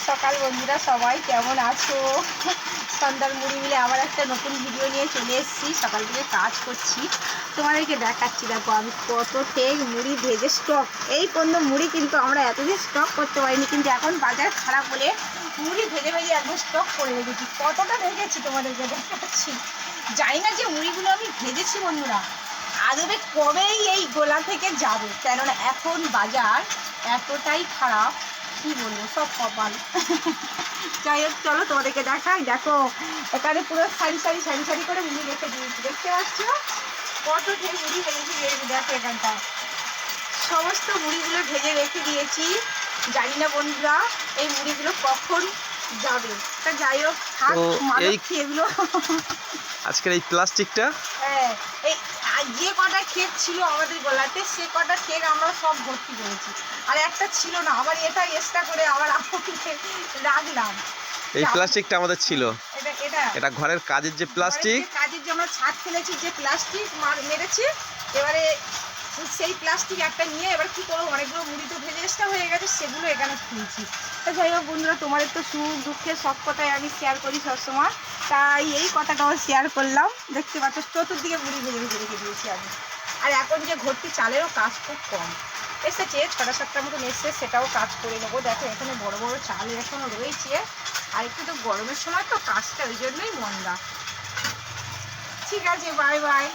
সকাল বন্ধুরা, সবাই কেমন আছো? সন্ধ্যার মুড়ি মিলে আবার একটা নতুন ভিডিও নিয়ে চলে এসেছি। সকাল থেকে কাজ করছি, তোমাদেরকে দেখাচ্ছি। দেখো আমি কত ঠেক মুড়ি ভেজে স্টক, এই পণ্য মুড়ি কিন্তু আমরা এতদিন স্টক করতে পারিনি, কিন্তু এখন বাজার খারাপ বলে মুড়ি ভেজে ভেজে একদম স্টক করে রেখেছি। কতটা রেখেছি তোমাদেরকে দেখাচ্ছি। জানি না যে মুড়িগুলো আমি ভেজেছি বন্ধুরা আদবে কবেই এই গোলা থেকে যাবে, কেননা এখন বাজার এতটাই খারাপ, কি বলবো, সব কপাল। যাই হোক, চলো তোমাদেরকে দেখাই। দেখো এখানে পুরো সারি সারি সারি সারি করে মুড়ি রেখে দিয়েছি, দেখতে পাচ্ছ কত ঢের মুড়ি ভেজেছি। দেখো এখানটা সমস্ত মুড়িগুলো ভেজে রেখে দিয়েছি। জানি না বন্ধুরা এই মুড়িগুলো কখন যাবে, তা যাই হোক থাক, মাদক খেয়েগুলো। আজকের এই প্লাস্টিকটা, হ্যাঁ, এই যে কটা কেক ছিল আমাদের গোলাতে, সে কটা কেক আমরা সব ভর্তি করেছি। আর একটা ছিল না, আবার এটা এক্সট্রা করে আবার রাখলাম। এই প্লাস্টিকটা আমাদের ছিল। এটা ঘরের কাজের যে প্লাস্টিক, কাজের যে আমরা ছাদ ফেলেছি, যে প্লাস্টিক মেরেছি, এবারে সেই প্লাস্টিক একটা নিয়ে এবার কী করবো, অনেকগুলো মুড়ি তো ভেজে এক্সট্রা হয়ে গেছে, সেগুলো এখানে খুলছি। তা যাই হোক বন্ধুরা, তোমাদের তো সুখ দুঃখে সব কথাই আমি শেয়ার করি সবসময়, তাই এই কথাটাও শেয়ার করলাম। দেখতে পাচ্ছ চতুর্দিকে মুড়ি ভেজে ভেজে রেখে দিয়েছি আমি। আর এখন যে ভর্তি চালেরও কাজ খুব কম এসেছে, 6-7টার মতন এসছে, সেটাও কাজ করে নেবো। দেখো এখানে বড় বড় চাল এখনও রয়েছে, আর একটু তো গরমের সময় তো কাজটা ওই জন্যই মন্দা। ঠিক আছে, বাই বাই।